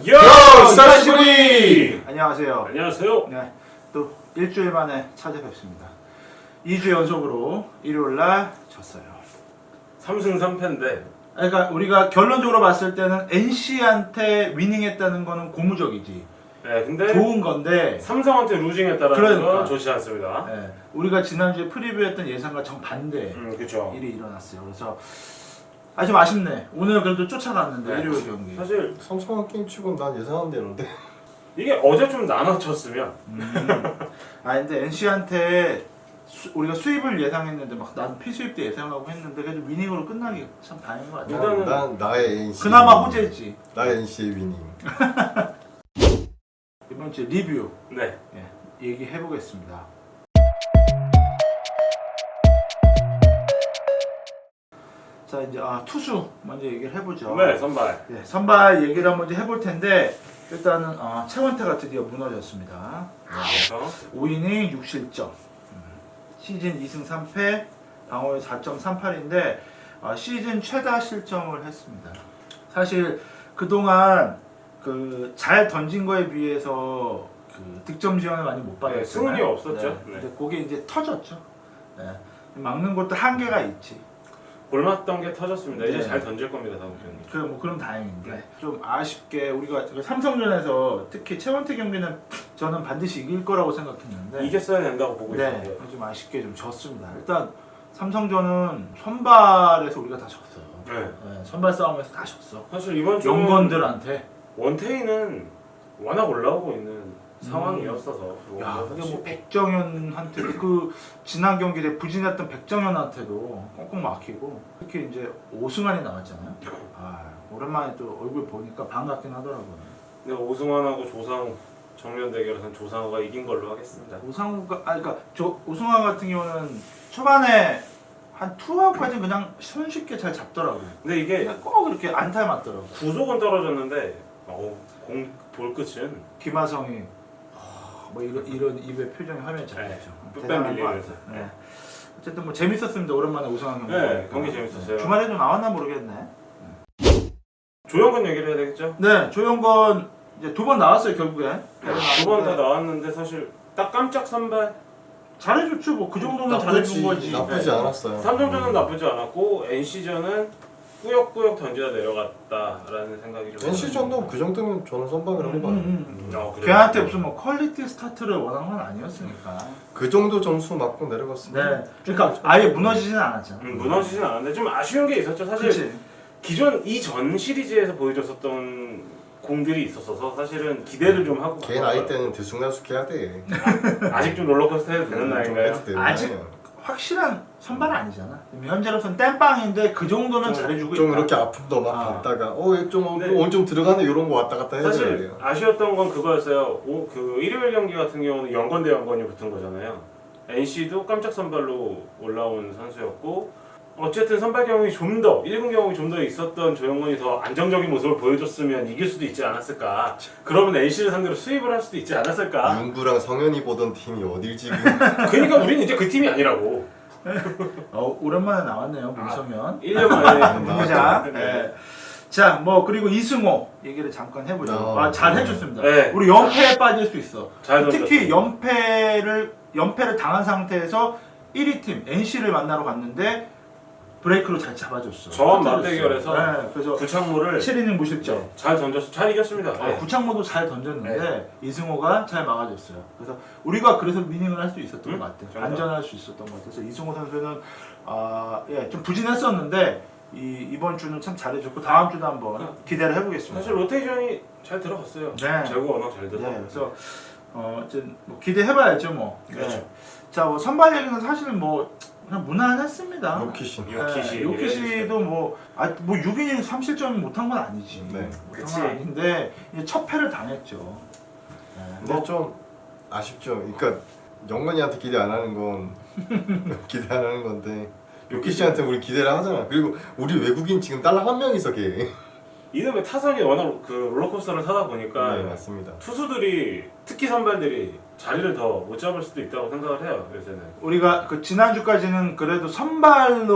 요! 스타시부리! 안녕하세요. 안녕하세요. 네, 또 일주일 만에 찾아뵙습니다. 2주 연속으로 일요일날 졌어요. 3승 3패인데 그러니까 우리가 결론적으로 봤을 때는 NC한테 위닝했다는 거는 고무적이지. 네, 근데 좋은 건데 삼성한테 루징했다라는 그러니까. 건 좋지 않습니다. 네, 우리가 지난주에 프리뷰했던 예상과 정반대 그렇죠. 일이 일어났어요. 그래서 좀 아쉽네. 오늘 그래도 쫓아갔는데 네. 일요일 경기. 사실 삼성한 게임 치고는 난 예상한 대로인데. 이게 어제 좀 나눠쳤으면 근데 NC한테 우리가 수입을 예상했는데 막 난 피수입도 예상하고 했는데 그래도 위닝으로 끝나기 참 다행인 것 같아. 일단은 난 나의 NC. 그나마 호재지. 나의 NC의 위닝. 이번 주 리뷰 네. 얘기해 보겠습니다. 자 이제 투수 먼저 얘기를 해보죠. 네, 선발. 네, 선발 얘기를 한번 이제 해볼 텐데 일단은 최원태가 드디어 무너졌습니다. 그렇죠. 5이닝 6실점. 시즌 2승 3패, 방어율 4.38인데 시즌 최다 실점을 했습니다. 사실 그동안 잘 던진 거에 비해서 득점 지원을 많이 못 받았잖아요. 승운이 없었죠. 네. 네. 근데 그게 이제 터졌죠. 네. 막는 것도 한계가 있지. 골맞던 게 터졌습니다. 이제 네. 잘 던질 겁니다, 다음 경기. 그럼 다행인데 네. 좀 아쉽게 우리가 삼성전에서 특히 최원태 경기는 저는 반드시 이길 거라고 생각했는데 이겼어야 된다고 보고 네, 있었는데. 좀 아쉽게 좀 졌습니다. 일단 삼성전은 선발에서 우리가 다 졌어요. 네. 네, 선발 싸움에서 다 졌어. 사실 이번 주는 영건들한테. 원태인은 워낙 올라오고 있는 상황이었어서 야, 근데 뭐 백정현한테도 지난 경기 때 부진했던 백정현한테도 꽁꽁 막히고 특히 이제 오승환이 나왔잖아요. 오랜만에 또 얼굴 보니까 반갑긴 하더라고요. 근데 오승환하고 조상우 정면 대결에서는 조상우가 이긴 걸로 하겠습니다. 오상우가 그러니까 오승환 같은 경우는 초반에 한 투아웃까지 그냥 손쉽게 잘 잡더라고. 근데 이게 그냥 꼭 이렇게 안타에 맞더라고. 구속은 떨어졌는데 공 볼끝은 김하성이 뭐 이런 입의 표정이 화면에 잡혔죠. 끝뱀 대단한 것 밀리면서. 같아요. 네. 어쨌든 뭐 재밌었습니다. 오랜만에 오승환 경기. 네, 보니까. 경기 재밌었어요. 주말에도 나왔나 모르겠네. 조영근 얘기를 해야 되겠죠? 네, 조영건 이제 2번 나왔어요 결국에. 두 번 다 나왔는데 사실 딱 깜짝 선발 잘해줬죠. 뭐 그 정도는 잘해준 거지. 나쁘지 네. 않았어요. 삼성전은 나쁘지 않았고 NC전은 꾸역꾸역 던지다 내려갔다라는 생각이 좀 NC전도 그 정도면 저는 선방이라고 봐요. 그래요? 걔한테 무슨 뭐 퀄리티 스타트를 원한 건 아니었으니까. 그 정도 점수 맞고 내려갔으면. 네, 그러니까 아예 무너지지는 않았잖아. 무너지진 않았는데 좀 아쉬운 게 있었죠. 사실 그렇지. 기존 이전 시리즈에서 보여줬었던 공들이 있었어서 사실은 기대를 좀 하고 걔 나이 때는 들쑥날쑥해야 돼. 아직 좀 롤러코스터 해도 되는 좀 나이인가요? 해도 되는 아직 나이야. 확실한 선발은 아니잖아. 현재로서는 땜빵인데 그 정도면 잘해주고 좀 있다. 이렇게 아픔도 막 받다가 네. 오늘 좀 들어가네 이런 거 왔다 갔다 해야 사실 돼요. 아쉬웠던 건 그거였어요. 그 일요일 경기 같은 경우는 연건 대 연건이 붙은 거잖아요. NC도 깜짝 선발로 올라온 선수였고 어쨌든 선발 경험이 좀 더 1군 경험이 좀 더 있었던 조영건이 더 안정적인 모습을 보여줬으면 이길 수도 있지 않았을까. 그러면 NC를 상대로 수입을 할 수도 있지 않았을까. 윤구랑 성현이 보던 팀이 어딜 지금. 그러니까 우리는 이제 그 팀이 아니라고. 오랜만에 나왔네요, 문성현. 1년 만에 문자. 네. 네. 자, 뭐 그리고 이승호 얘기를 잠깐 해보죠. 잘 해줬습니다. 네. 우리 연패에 빠질 수 있어. 잘 특히 던졌어요. 연패를 당한 상태에서 1위 팀 NC를 만나러 갔는데 브레이크로 잘 잡아줬어. 저한 터뜨렸어. 맞대결에서 네, 그래서 구창모를 7이닝 무실점. 잘 던져서 잘 이겼습니다. 네. 구창모도 잘 던졌는데 이승호가 잘 막아줬어요. 그래서 우리가 위닝을 할 수 있었던 것 같아요. 정말. 안전할 수 있었던 것 같아서 이승호 선수는 좀 부진했었는데 이번 주는 참 잘해줬고 다음 주도 한번 기대를 해보겠습니다. 사실 로테이션이 잘 들어갔어요. 네. 재고가 워낙 잘 들어. 네, 그래서 어쨌든 뭐 기대해봐야죠 뭐. 그렇죠. 네. 자, 뭐 선발 얘기는 사실 뭐 그냥 무난했습니다. 요키신. 요키시도 뭐 6이닝 3실점 못한 건 아니지. 네. 못한 건 아닌데 이제 첫 패를 당했죠. 네. 근데 좀 아쉽죠. 그러니까 영건이한테 기대 안 하는 건 기대 안 하는 건데 요키시한테 우리 기대를 하잖아. 그리고 우리 외국인 지금 딸랑 한 명이서 걔. 이듬해 타선이 워낙 그 롤러코스터를 타다 보니까 네 맞습니다. 투수들이 특히 선발들이 자리를 더 못 잡을 수도 있다고 생각을 해요. 요새는. 우리가 지난주까지는 그래도 선발에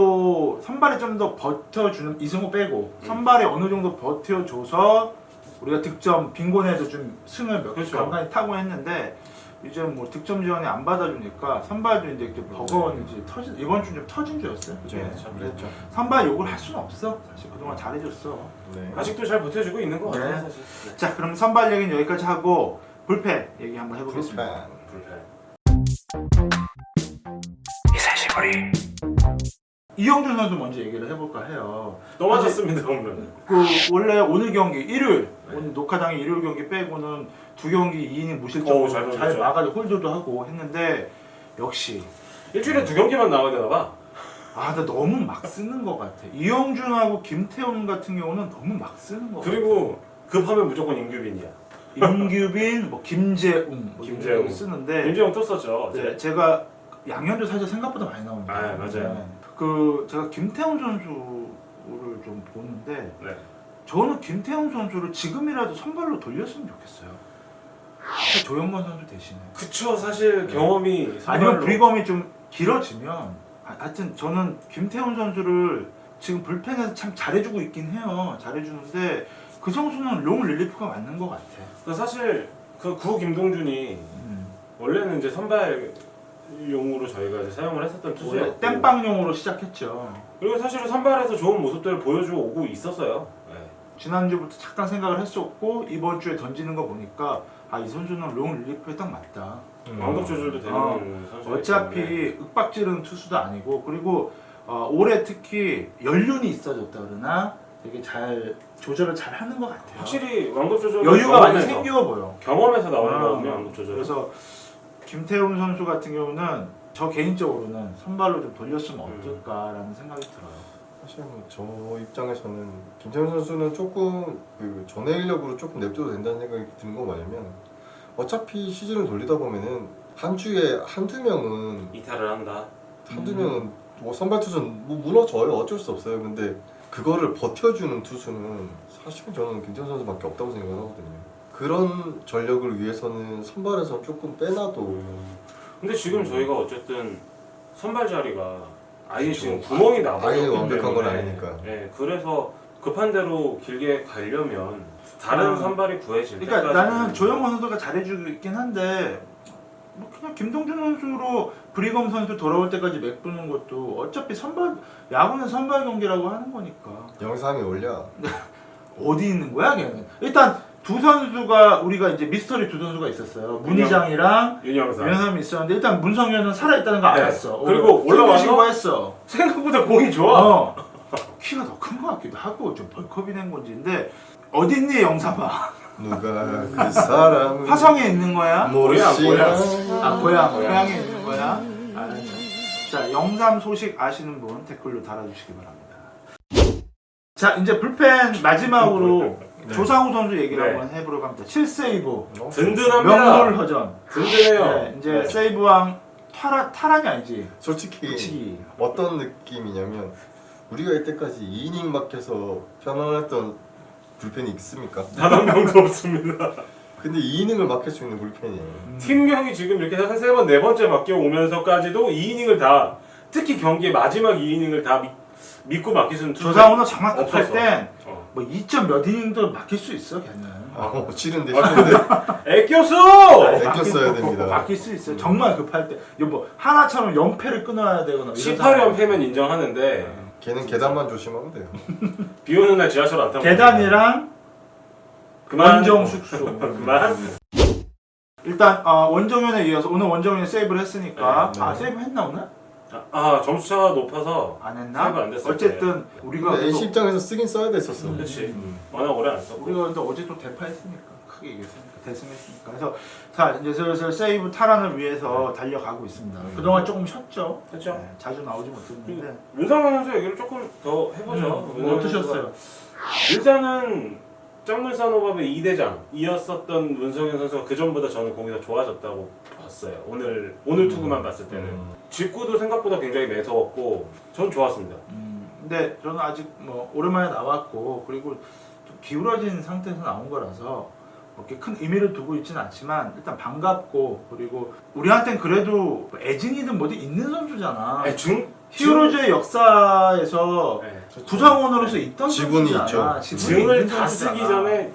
좀 더 버텨주는 이승호 빼고 선발에 어느 정도 버텨줘서 우리가 득점 빈곤에도 좀 승을 몇 그렇죠. 간간히 타고 했는데 이제 뭐 득점 지원이 안 받아주니까 선발도 이제 버거웠는지 이번 주 좀 터진 주였어요. 그죠. 그랬죠. 선발 욕을 할 수는 없어. 사실 그동안 잘해줬어. 네. 아직도 잘 버텨주고 있는 것 같아요 네. 사실. 네. 자 그럼 선발 얘기는 여기까지 하고 불펜 얘기 한번 해보겠습니다. 불펜. 불펜. 이영준 선수 먼저 얘기를 해볼까 해요. 넘어졌습니다 보면. 그 원래 오늘 경기 일요일 네. 오늘 녹화당일 일요일 경기 빼고는 두 경기 2이닝 무실점으로 어우, 잘 잘 던졌죠. 막아서 홀드도 하고 했는데 역시 일주일에 2경기만 나와야 되나 봐. 나 너무 막 쓰는 것 같아. 이영준하고 김태훈 같은 경우는 너무 막 쓰는 것 그리고 급하면 무조건 임규빈이야. 같아. 임규빈, 뭐 김재웅, 김재웅. 이런 거 쓰는데 임재영 또 썼죠. 네, 제가 양현도 사실 생각보다 많이 나옵니다. 아, 맞아요. 네. 그 제가 김태훈 선수를 좀 보는데 네. 저는 김태훈 선수를 지금이라도 선발로 돌렸으면 좋겠어요. 조영건 선수 대신에. 그쵸 사실 경험이 아니면 선발로- 브리검이 좀 길어지면 하여튼 저는 김태훈 선수를 지금 불펜에서 참 잘해주고 있긴 해요. 잘해주는데 그 선수는 롱 릴리프가 맞는 것 같아. 그 사실 그 구 김동준이 원래는 이제 선발용으로 저희가 이제 사용을 했었던 원래 투수였고 땜빵용으로 시작했죠. 그리고 사실은 선발에서 좋은 모습들을 보여주고 오고 있었어요. 네. 지난주부터 잠깐 생각을 했었고 이번 주에 던지는 거 보니까 이 선수는 롱 릴리프에 딱 맞다. 완급 조절도 되는 선수. 어차피 윽박지르는 투수도 아니고 그리고 올해 특히 연륜이 있어졌다 그러나 되게 잘 조절을 잘 하는 것 같아요. 확실히 완급 조절 여유가 많이 생겨 보여. 경험에서 나오는 거거든요. 완급 조절. 그래서 김태훈 선수 같은 경우는 저 개인적으로는 선발로 좀 돌렸으면 어떨까라는 생각이 들어요. 사실 저 입장에서는 김태훈 선수는 조금 그 전해력으로 조금 냅둬도 된다는 생각이 드는 건 뭐냐면 어차피 시즌을 돌리다 보면은 한 주에 한두 명은 이탈을 한다. 뭐 선발 투수는 뭐 무너져요. 어쩔 수 없어요. 근데 그거를 버텨주는 투수는 사실은 저는 김태훈 선수밖에 없다고 생각을 하거든요. 그런 전력을 위해서는 선발에서 조금 빼놔도 근데 지금 저희가 어쨌든 선발 자리가 아예 지금 구멍이 나버렸기 아예 때문에 완벽한 건 아니니까. 네, 그래서 급한 대로 길게 가려면 다른 선발이 구해질 그러니까 때까지 나는 조영원 선수가 잘해주고 있긴 한데 뭐 그냥 김동준 선수로 브리검 선수 돌아올 때까지 맥부는 것도 어차피 선발 야구는 선발 경기라고 하는 거니까 영상에 올려. 어디 있는 거야 걔는. 일단 두 선수가 우리가 이제 미스터리 두 선수가 있었어요. 문희장이랑 윤영상 윤영삼이 있었는데 일단 문성현은 살아있다는 거 네. 알았어. 그리고 올라와서 신고했어. 생각보다 공이 좋아. 키가 더 큰 것 같기도 하고 좀 벌컵이 된 건지인데 어딨니 영삼아? 누가 그 사람 화성에 있는 거야? 모르시나. 고향에 있는 거야? 알았죠. 자 영삼 소식 아시는 분 댓글로 달아주시기 바랍니다. 자 이제 불펜 마지막으로 네. 조상우 선수 얘기를 네. 한번 해보려고 합니다. 7세이브 든든합니다. 명불허전. 든든해요. 네, 이제 네. 세이브왕 타란이 아니지. 솔직히 붙이기. 어떤 느낌이냐면 우리가 이때까지 2이닝 막혀서 편안했던 불펜이 있습니까? 단 한 명도 없습니다. 근데 2이닝을 막힐 수 있는 불펜이에요. 팀명이 지금 이렇게 한 3번, 4번째 맡겨오면서까지도 2이닝을 다 특히 경기의 마지막 2이닝을 다 믿고 맡길 수 있는 투수 조상우는 정말 급할 없었어. 땐 어. 뭐 2점 몇 이닝도 막힐 수 있어 걔는. 싫은데 애껴서! 애꼈어야 됩니다. 막힐 수 있어요. 정말 급할 때. 이거 뭐 하나처럼 연패를 끊어야 되거나. 18연패면 인정하는데 걔는 계단만 조심하면 돼요. 비 오는 날 지하철 안 타고 계단이랑 그만 원정 숙소. 그만 일단 원정현에 이어서 오늘 원정현이 세이브를 했으니까 네, 네. 세이브 했나 오늘? 점수차가 높아서 안 했나? 세이브 안 됐을 어쨌든 우리가 근데 NC 또- 입장에서 쓰긴 써야 됐었어. 그렇지 워낙 오래 안 썼고 우리가 근데 어제 또 대파했으니까 크게 이겼으니까 대승했으니까 그래서 자 이제 슬슬 세이브 탈환을 위해서 달려가고 있습니다. 그동안 조금 쉬었죠. 그렇죠. 네, 자주 나오지 못했는데 문성현 선수 얘기를 조금 더 해보죠. 뭐 문성현 어떠셨어요? 선수가 일단은 짱물산호밥의 2대장이었었던 문성현 선수가 그 전보다 저는 공이 더 좋아졌다고 봤어요. 오늘 투구만 봤을 때는 직구도 생각보다 굉장히 매서웠고 전 좋았습니다. 근데 저는 아직 뭐 오랜만에 나왔고 그리고 좀 기울어진 상태에서 나온 거라서 그렇게 큰 의미를 두고 있지는 않지만 일단 반갑고 그리고 우리한테는 그래도 애증이든 뭐든 있는 선수잖아. 중 히어로즈의 역사에서 네. 구성원으로서 있던 지분이 선수잖아. 있죠. 지분이 증을 있는 다 쓰기 선수잖아. 전에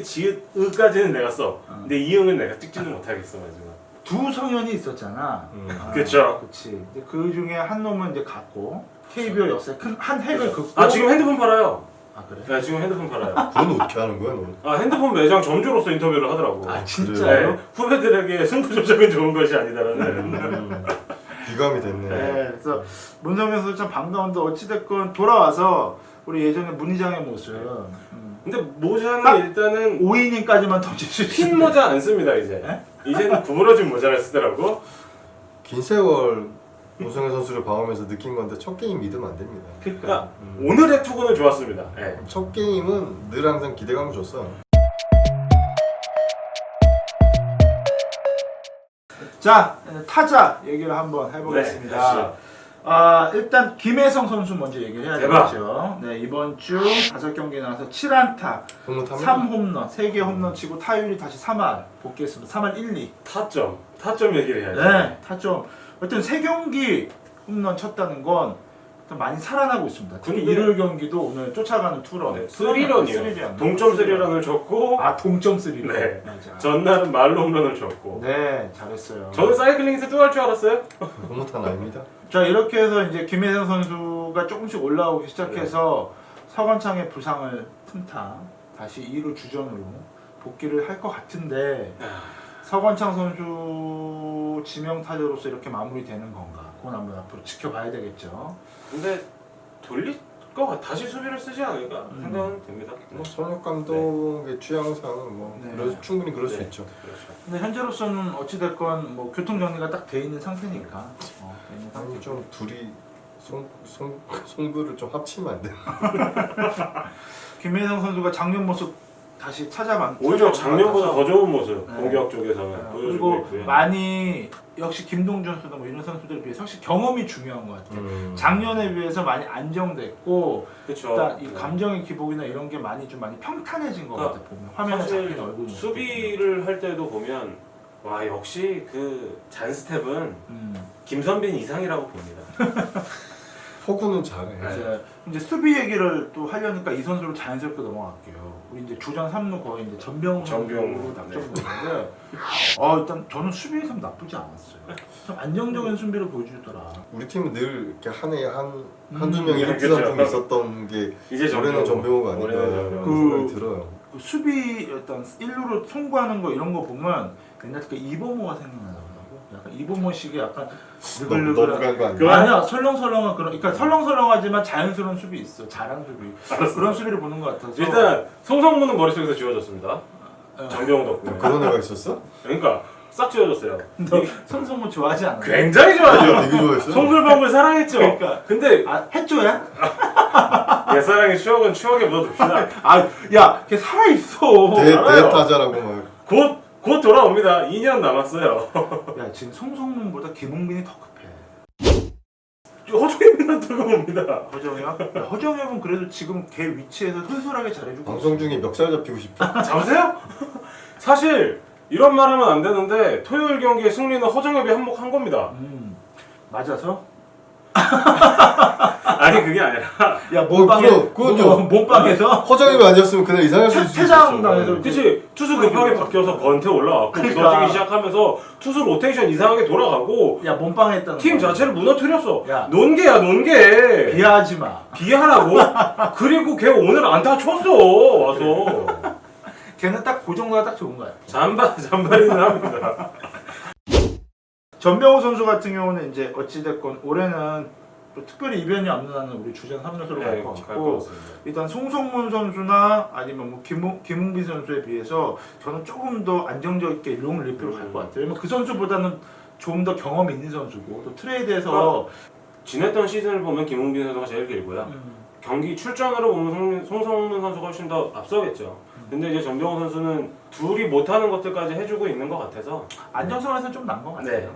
지읒까지는 내가 써. 근데 이응은 내가 찍지는 못하겠어 마지막. 두 성현이 있었잖아. 그쵸. 그치. 그 중에 한 놈은 이제 갔고 KBO 역사에 큰 한 획을 긋고. 아 지금 핸드폰 팔아요. 아 그래? 네 지금 핸드폰 팔아요. 그건 어떻게 하는 거야, 너? 아 핸드폰 매장 점주로서 인터뷰를 하더라고. 아 진짜요? 네, 후배들에게 승부 조작은 좋은 것이 아니다라는. 귀감이 됐네. 네. 그래서 문성현 선수 참 반가운데 어찌됐건 돌아와서 우리 예전에 문희장의 모습. 근데 모자는 딱 일단은 5이닝까지만 던질 수 핀 있습니다. 모자 안 씁니다 이제. 네? 이제는 구부러진 모자를 쓰더라고. 긴 세월 문성현 선수를 봐오면서 느낀 건데 첫 게임 믿으면 안 됩니다. 그러니까. 오늘의 투구는 좋았습니다. 네. 첫 게임은 늘 항상 기대감을 줬어. 자 타자 얘기를 한번 해보겠습니다. 네, 가시죠. 일단 김혜성 선수 먼저 얘기를 해야 대박. 되겠죠. 네, 이번 주 5경기 나와서 7안타, 흐뭇합니다. 3홈런, 3개 홈런 치고 타율이 다시 3할 복귀했습니다. 3할 1, 2. 타점 얘기를 해야죠. 네, 타점. 어쨌든 3경기 홈런 쳤다는 건 좀 많이 살아나고 있습니다. 특히 근데- 일요일 경기도 오늘 쫓아가는 투런. 네, 스리런이요. 동점 스리런을 줬고 아, 동점 스리런. 네. 맞아. 전날은 말로 홈런을 줬고. 네, 잘했어요. 저는 사이클링에서 또 할 줄 알았어요. 흐뭇한 아닙니다. 자, 이렇게 해서 이제 김혜성 선수가 조금씩 올라오기 시작해서 서건창의 부상을 틈타 다시 2루 주전으로 복귀를 할 것 같은데 서건창 선수 지명 타자로서 이렇게 마무리되는 건가? 그건 한번 앞으로 지켜봐야 되겠죠. 근데 돌릴 거 다시 수비를 쓰지 않을까 생각은 됩니다. 뭐 선혁 감독의 취향상은 뭐 네. 충분히 그럴 수 네. 있죠. 그렇죠. 근데 현재로서는 어찌됐건 뭐 교통 정리가 딱 돼 있는 상태니까. 돼 있는 아니 상태죠. 좀 둘이 송구를 좀 합치면 안 돼? 김혜성 선수가 작년 모습 다시 오히려 작년보다 더 좋은 모습 네. 공격 쪽에서는 보여주고 그리고 있고요. 많이 역시 김동준 선수나 뭐 이런 선수들에 비해서 확실히 경험이 중요한 것 같아요. 음. 작년에 비해서 많이 안정됐고 그렇죠. 일단 이 감정의 기복이나 이런 게 많이 평탄해진 것 같아 보면 화면에 사실 잡히는 얼굴 수비를 할 때도 보면 와 역시 그 잔스텝은 음. 김선빈 이상이라고 봅니다. 호구는 잘해. 이제 수비 얘기를 또 하려니까 이 선수로 자연스럽게 넘어갈게요. 우리 이제 주전 3루 거의 이제 전병훈 선수로 전병훈, 낙점됐는데 일단 저는 수비에서 나쁘지 않았어요. 좀 안정적인 수비를 보여주더라. 우리 팀은 늘 이렇게 한 해에 한두 명이 그렇죠. 히트 상품이 있었던 게 이제 올해는 전병호가 아닌가 올해는 그런 전병호. 생각이 들어요. 그 수비 어떤 1루로 송구하는 거 이런 거 보면 옛날 그 이범호가 생각나더라고. 약간 이범호식의 약간 너무 느글느글한 간거 아니야? 아니야 설렁설렁한 그런 그러니까 설렁설렁하지만 자연스러운 수비 있어 잘한 수비 알았어. 그런 수비를 보는 것 같아서 일단 송성문은 머릿속에서 지워졌습니다. 어. 전병훈 덕분에. 그런 애가 있었어? 그러니까 싹 지워졌어요. 너 성성문 좋아하지 않아? 굉장히 내가 좋아하죠. 되게 좋아했어. 송글방글 사랑했죠. 그러니까. 근데 해줘야? 옛사랑의 추억은 추억에 묻어둡시다. 야걔 살아있어 알아요. 대타자라고 막. 곧 돌아옵니다. 2년 남았어요. 야 지금 송성문보다 김홍빈이 더 급해 허종입니다 들어옵니다. 허정엽? 허정엽은 그래도 지금 걔 위치에서 솔솔하게 잘해주고 방송 중에 멱살 잡히고 싶다. 잡으세요? 사실 이런 말하면 안 되는데 토요일 경기의 승리는 허정엽이 한몫한 겁니다. 맞아서? 아니 그게 아니라 야 몸빵에 그건요. 몸빵에서 허정입이 아니었으면 그냥 이상할 수 있었어. 퇴장 당해서 그치 투수 급하게 바뀌어서 건태 올라왔고 그러니까. 무너지기 시작하면서 투수 로테이션 이상하게 돌아가고 야 몸빵 했다는 팀 거야. 자체를 무너뜨렸어. 야. 논개야 논개. 비하하지 마. 비하라고? 그리고 걔 오늘 안타 쳤어 와서. 걔는 딱 그 정도가 딱 좋은 거야. 잔발이는 합니다. 전병호 선수 같은 경우는 이제 어찌됐건 올해는 또 특별히 이변이 없는 한은 우리 주전 3루수로 갈 것 같고 일단 송성문 선수나 아니면 뭐 김웅빈 선수에 비해서 저는 조금 더 안정적 있게 롱 리필로 갈 것 같아요. 왜냐면 그 선수보다는 좀 더 경험이 있는 선수고 또 트레이드에서 지냈던 시즌을 보면 김웅빈 선수가 제일 길고요. 경기 출전으로 보면 송성문 선수가 훨씬 더 앞서겠죠. 근데 이제 전병호 선수는 둘이 못하는 것들까지 해주고 있는 것 같아서 안정성에서 좀 난 것 같아요. 네.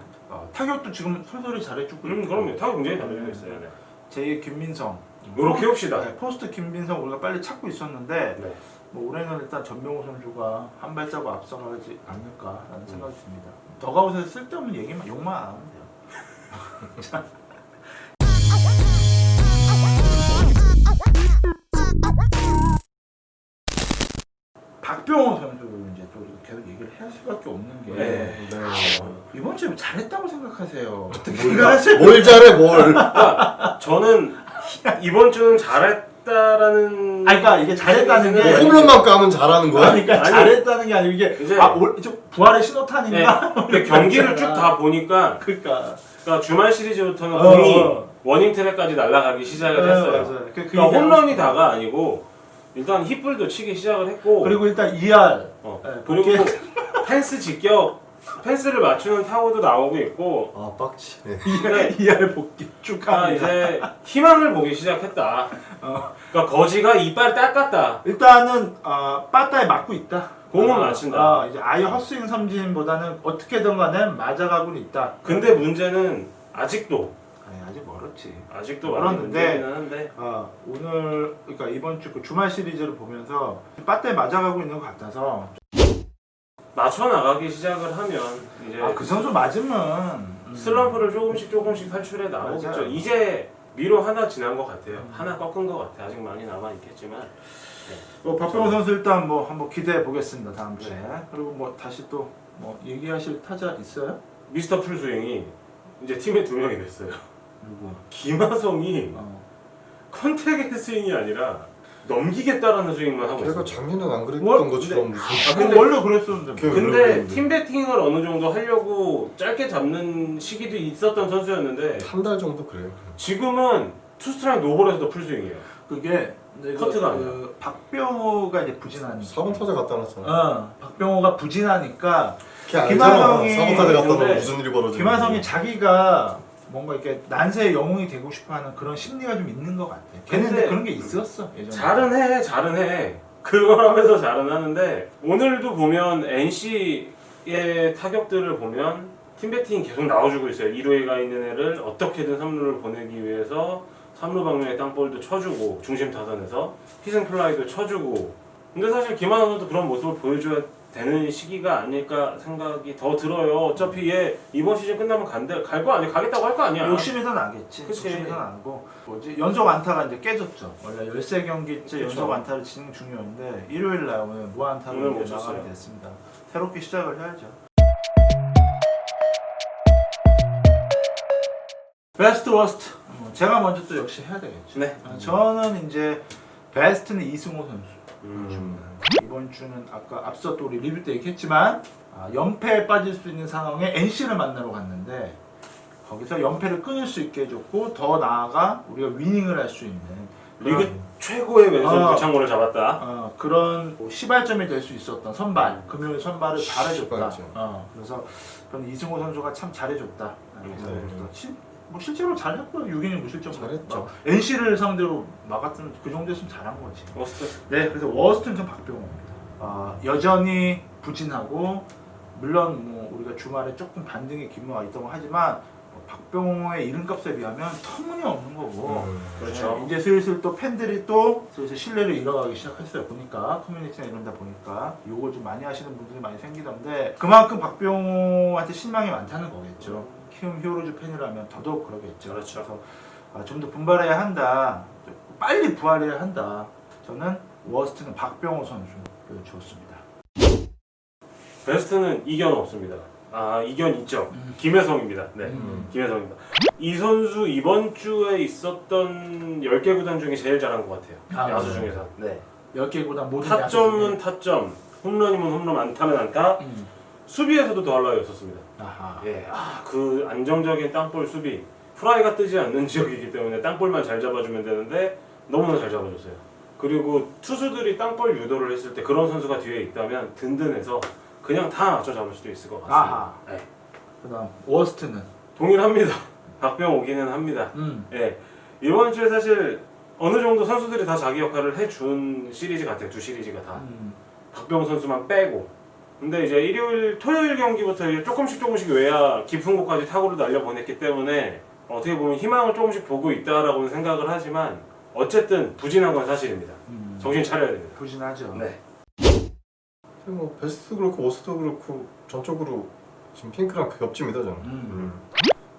타격도 지금 솔솔히 잘해주고 있고 그럼요. 타격 굉장히 잘해주고 있어요. 네. 제2의 김민성 요렇게 해봅시다. 네, 포스트 김민성 우리가 빨리 찾고 있었는데 네. 뭐 올해는 일단 전병호 선수가 한 발자국 앞서가지 않을까라는 생각이 듭니다. 더가웃에서 쓸데없는 얘기만 욕만 안 하면 돼요. 박병호 선수 이제 또 계속 얘기를 할 수밖에 없는 게 네. 네. 이번 주에 잘했다고 생각하세요. 어떻게 뭘 잘해 뭘? 저는 이번 주는 잘했다라는. 그러니까 이게 잘했다는 게 홈런만 까면 잘하는 거야? 그러니까 아니, 잘했다는 게 아니고 이게 이제- 좀 부활의 신호탄인가? 근데 경기를 쭉 다 보니까 그러니까 주말 시리즈부터는 공이 워닝 트랙까지 날아가기 시작을 했어요. 맞아요. 그러니까 홈런이 다가 아니고 일단 힙불도 치기 시작을 했고 그리고 일단 ER 그리고 펜스 직격 펜스를 맞추는 타구도 나오고 있고 아 빡치네. 근데 ER 복귀 쭉 아, 합니다. 이제 희망을 보기 시작했다. 그러니까 거지가 이빨 닦았다. 일단은 빠따에 맞고 있다. 공은 맞춘다. 이제 아예 헛스윙 삼진보다는 어떻게든 간에 맞아가고는 있다. 근데 문제는 아직도 아직 멀었지. 많이 멀었는데, 문제는 한데 오늘 그러니까 이번 주 그 주말 시리즈를 보면서 빠따에 맞아가고 있는 것 같아서 맞춰 나가기 시작을 하면 이제 그 선수 맞으면 슬럼프를 조금씩 탈출해 나오겠죠. 맞아요. 이제 미로 하나 지난 것 같아요. 하나 꺾은 것 같아. 아직 많이 남아 있겠지만. 박병호 선수 일단 뭐 한번 기대해 보겠습니다 다음 주에. 네. 그리고 뭐 다시 또 뭐 얘기하실 타자 있어요? 미스터 풀스윙이 이제 팀에 2명이 됐어요. 누구? 김하성이 컨택의 스윙이 아니라 넘기겠다라는 스윙만 하고 걔가 있어요. 작년엔 안 그랬던 뭘? 것처럼 무슨. 근데 원래 그랬었는데. 걔- 근데 그러는데. 팀 배팅을 어느 정도 하려고 짧게 잡는 시기도 있었던 선수였는데 한 달 정도 그래요. 지금은 투스트라이크 노볼에서도 풀스윙이에요. 그게 커트가 아니라. 박병호가 이제 부진하니까. 4번 타자 갖다 놨잖아. 박병호가 부진하니까 걔 알잖아. 김하성이- 4번 타자 갖다 근데 놓으면 무슨 일이 벌어지는지. 김하성이 자기가 뭔가 이렇게 난세의 영웅이 되고 싶어하는 그런 심리가 좀 있는 것 같아. 걔는 근데 그런 게 있었어 예전에. 잘은 해. 그걸 하면서 잘은 하는데 오늘도 보면 NC의 타격들을 보면 팀 배팅이 계속 나와주고 있어요. 2루에 가 있는 애를 어떻게든 3루를 보내기 위해서 3루 방면에 땅볼도 쳐주고 중심 타선에서 희생 플라이도 쳐주고. 근데 사실 김하성 선수도 그런 모습을 보여줘야 되는 시기가 아닐까 생각이 더 들어요. 어차피 얘 이번 시즌 끝나면 갈 거 아니야? 가겠다고 할 거 아니야? 욕심이 더 나겠지. 그치. 욕심이 더 나고 뭐지 연속 안타가 이제 깨졌죠. 원래 13경기째 그쵸. 연속 안타를 치는 중요한데 일요일 날 오늘 무안타로 오늘 못 이제 쳤어요. 나가게 됐습니다. 새롭게 시작을 해야죠. 베스트 워스트 제가 먼저 또 역시 해야 되겠죠. 네. 저는 이제 베스트는 이승호 선수. 음. 이번 주는 아까 앞서 또 우리 리뷰 때 얘기했지만 연패에 빠질 수 있는 상황에 NC를 만나러 갔는데 거기서 연패를 끊을 수 있게 해줬고 더 나아가 우리가 위닝을 할 수 있는 리그 최고의 왼손 어. 부창고를 잡았다. 그런 뭐 시발점이 될 수 있었던 선발 금요일 선발을 잘해줬다. 시발점. 그래서 저는 이승호 선수가 참 잘해줬다. 그래서 네. 뭐 실제로 잘했고요. 6이닝 무실점 잘했죠. NC를 상대로 막았던 그 정도였으면 잘한 거지. 워스트. 네, 그래서 워스트는 전 박병호입니다. 여전히 부진하고 물론 뭐 우리가 주말에 조금 반등의 기모가 있다고 하지만 박병호의 이름값에 비하면 터무니없는 거고 그렇죠. 네, 이제 슬슬 또 팬들이 또 슬슬 신뢰를 잃어가기 시작했어요. 보니까 커뮤니티나 이런 데 보니까 욕을 좀 많이 하시는 분들이 많이 생기던데 그만큼 박병호한테 실망이 많다는 거겠죠. 키움 히어로즈 팬이라면 더더욱 그러겠죠. 그렇죠. 그래서 좀 더 분발해야 한다. 빨리 부활해야 한다. 저는 워스트는 박병호 선수를 줬습니다. 베스트는 이견 없습니다. 이견 있죠. 김혜성입니다. 네, 김혜성입니다. 이 선수 이번 주에 있었던 10개 구단 중에 제일 잘한 것 같아요. 야수 중에서. 네. 10개보다 모든 타점은 타점, 홈런이면 홈런, 안타면 안타. 수비에서도 더할라였었습니다. 아하. 예, 그 안정적인 땅볼 수비. 프라이가 뜨지 않는 지역이기 때문에 땅볼만 잘 잡아주면 되는데 너무나 잘 잡아줬어요. 그리고 투수들이 땅볼 유도를 했을 때 그런 선수가 뒤에 있다면 든든해서 그냥 다 맞춰 잡을 수도 있을 것 같습니다. 아하. 네. 그다음 워스트는 동일합니다. 박병호 오기는 합니다. 예, 이번 주에 사실 어느 정도 선수들이 다 자기 역할을 해준 시리즈 같아요. 두 시리즈가 다. 박병호 선수만 빼고. 근데 이제 토요일 경기부터 이제 조금씩 외야 깊은 곳까지 타구를 날려보냈기 때문에 어떻게 보면 희망을 조금씩 보고 있다라고는 생각을 하지만 어쨌든 부진한 건 사실입니다. 정신 차려야 됩니다. 부진하죠. 네. 뭐 베스트도 그렇고 워스트도 그렇고 전적으로 지금 핑크랑 겹집니다 저는.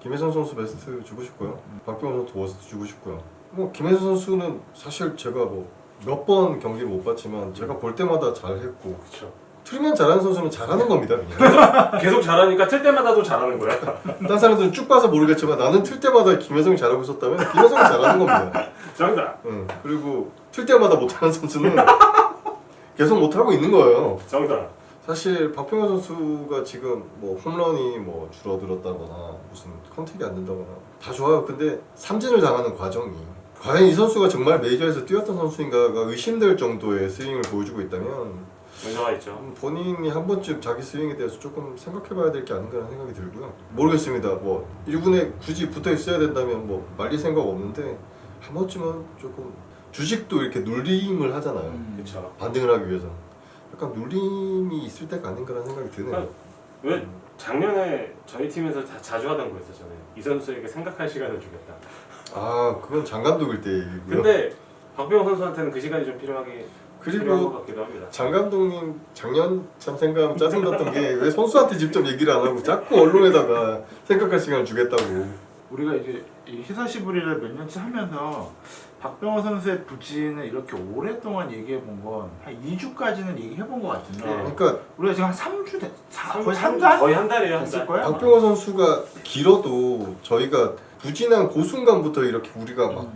김혜선 선수 베스트 주고 싶고요. 박병호 선수 워스트 주고 싶고요. 뭐 김혜선 선수는 사실 제가 뭐 몇 번 경기를 못 봤지만 제가 볼 때마다 잘했고 그렇죠. 틀면 잘하는 선수는 잘하는 겁니다. 그냥. 계속 잘하니까 틀 때마다도 잘하는 거야. 딴 사람들은 쭉 봐서 모르겠지만 나는 틀 때마다 김혜성이 잘하고 있었다면 김혜성이 잘하는 겁니다. 정답. 응. 그리고 틀 때마다 못하는 선수는 계속 못하고 있는 거예요. 정답. 사실 박병호 선수가 지금 뭐 홈런이 뭐 줄어들었다거나 무슨 컨택이 안 된다거나 다 좋아요. 근데 삼진을 당하는 과정이 과연 이 선수가 정말 메이저에서 뛰었던 선수인가가 의심될 정도의 스윙을 보여주고 있다면 문제가 있죠. 본인이 한 번쯤 자기 스윙에 대해서 조금 생각해봐야 될 게 아닌가라는 생각이 들고요. 모르겠습니다. 뭐 1군에 굳이 붙어 있어야 된다면 뭐 말릴 생각 없는데 한 번쯤은 조금 주식도 이렇게 눌림을 하잖아요. 그렇죠. 반등을 하기 위해서 약간 눌림이 있을 때가 아닌가라는 생각이 드네요. 왜 작년에 저희 팀에서 자주 하던 거 있었잖아요. 이 선수에게 생각할 시간을 주겠다. 아 그건 장 감독일 때 얘기고요. 근데 박병호 선수한테는 그 시간이 좀 필요한 것 그리고 같기도 합니다. 장 감독님 작년 참 생각하면 짜증났던 게 왜 선수한테 직접 얘기를 안 하고 자꾸 언론에다가 생각할 시간을 주겠다고. 우리가 이제 이 히사시부리를 몇 년째 하면서 박병호 선수의 부진을 이렇게 오랫동안 얘기해 본 건 한 2주까지는 얘기해 본 것 같은데 그러니까 우리가 지금 한 3주 거의 3달? 거의 한 달이에요, 한 됐을 달. 거야? 박병호 선수가 길어도 저희가 부진한 그 순간부터 이렇게 우리가 막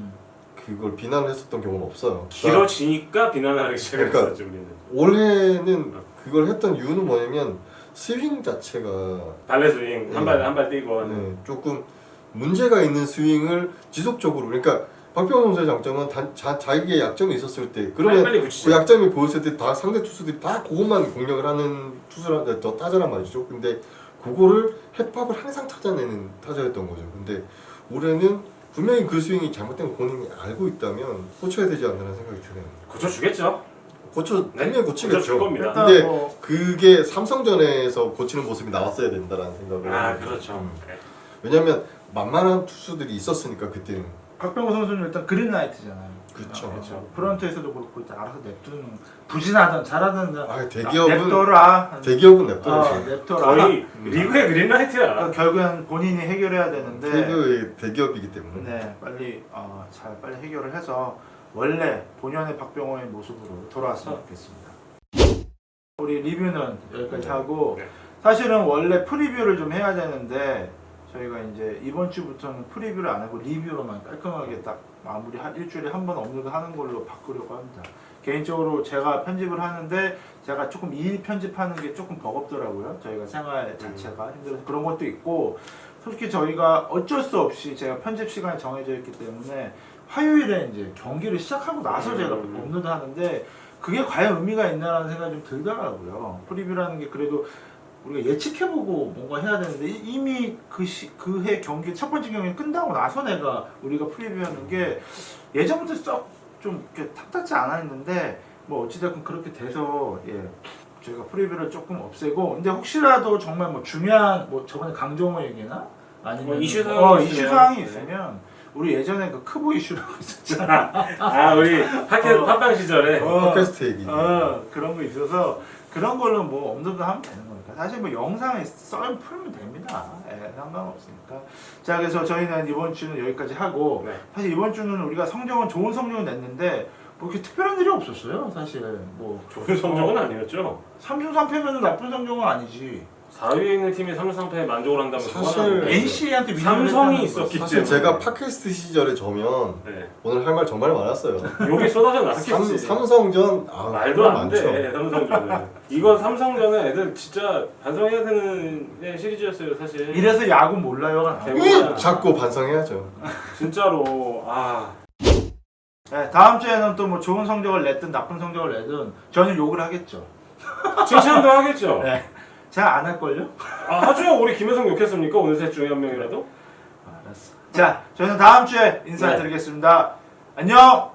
그걸 비난을 했었던 경우는 없어요. 길어지니까 비난을 하기 시작했었죠, 그러니까 우리는. 올해는 그걸 했던 이유는 뭐냐면 스윙 자체가 발레 스윙 한 발 뛰고 하는. 네, 조금 문제가 있는 스윙을 지속적으로 그러니까 박병호 선수의 장점은 자기의 약점이 있었을 때 그러면 빨리 그 붙이죠. 약점이 보였을 때 다 상대 투수들이 다 그것만 공략을 하는 투수란 저 타자란 말이죠. 근데 그거를 해법을 항상 찾아내는 타자였던 거죠. 근데 올해는 분명히 그 스윙이 잘못된 거 본인이 알고 있다면 고쳐야 되지 않나라는 생각이 드네요. 고쳐주겠죠? 분명히 고치겠죠. 고쳐줄 겁니다. 일단 근데 뭐 그게 삼성전에서 고치는 모습이 나왔어야 된다라는 생각을 아, 합니다. 그렇죠. 네. 왜냐면 만만한 투수들이 있었으니까 그때는. 박병호 선수는 일단 그린라이트잖아요. 그렇죠. 그렇죠. 프런트에서도 그렇고 일단 알아서 냅두는 부진하든 잘하든 아 대기업은 냅둬라. 대기업은 냅둬야지. 냅둬라. 거의 리그의 그린라이트야. 결국엔 본인이 해결해야 되는데 태그의 대기업이기 때문에. 네, 빨리 빨리 해결을 해서 원래 본연의 박병호의 모습으로 돌아왔으면 좋겠습니다. 우리 리뷰는 여기까지 하고 네. 사실은 원래 프리뷰를 좀 해야 되는데 저희가 이제 이번 주부터는 프리뷰를 안 하고 리뷰로만 깔끔하게 딱 마무리 일주일에 한 번 업로드 하는 걸로 바꾸려고 합니다. 개인적으로 제가 편집을 하는데 제가 조금 일 편집하는 게 조금 버겁더라고요. 저희가 생활 자체가 힘들어서 그런 것도 있고 솔직히 저희가 어쩔 수 없이 제가 편집 시간이 정해져 있기 때문에 화요일에 이제 경기를 시작하고 나서 제가 업로드 하는데 그게 과연 의미가 있나라는 생각이 좀 들더라고요. 프리뷰라는 게 그래도 우리가 예측해보고 뭔가 해야 되는데 이미 그해 경기 첫 번째 경기 끝나고 나서 내가 우리가 프리뷰하는 게 예전부터 썩 좀 탁탁지 않았는데 뭐 어찌됐건 그렇게 돼서 저희가 프리뷰를 조금 없애고 근데 혹시라도 정말 뭐 중요한 뭐 저번에 강정호 얘기나 아니면 이슈 사항이 이슈 있으면, 사항이 네. 있으면 우리 예전에 그 크보 이슈라고 있었잖아. 아, 우리 팟빵 시절에 팟캐스트 얘기. 그런 거 있어서 그런 걸로 뭐 업로드 하면 되는 거니까 사실 뭐 영상에 썰 풀면 됩니다. 상관없으니까. 자 그래서 저희는 이번 주는 여기까지 하고 네. 사실 이번 주는 우리가 좋은 성적은 냈는데 뭐 이렇게 특별한 일이 없었어요. 사실 뭐 좋은 성적은 아니었죠. 3승 3패면 나쁜 성적은 아니지. 4위에 있는 팀이 3승 3패에 만족을 한다면 사실 그건 아니에요. NC한테 삼성이 있었기 사실 때문에. 제가 팟캐스트 시절에 저면 네. 오늘 할 말 정말 많았어요. 여기 쏟아져 나왔겠지. 삼성전 말도 안 돼. 삼성전은. 이건 삼성전은 애들 진짜 반성해야 되는 시리즈였어요, 사실. 이래서 야구 몰라요가 나와요. 자꾸 반성해야죠. 진짜로 네, 다음 주에는 또 뭐 좋은 성적을 냈든 나쁜 성적을 내든 저는 욕을 하겠죠. 칭찬도 하겠죠. 네. 제가 안 할걸요? 하죠. 우리 김혜성 욕했습니까? 오늘 셋 중에 한 명이라도? 알았어. 자, 저희는 다음 주에 인사드리겠습니다. 안녕!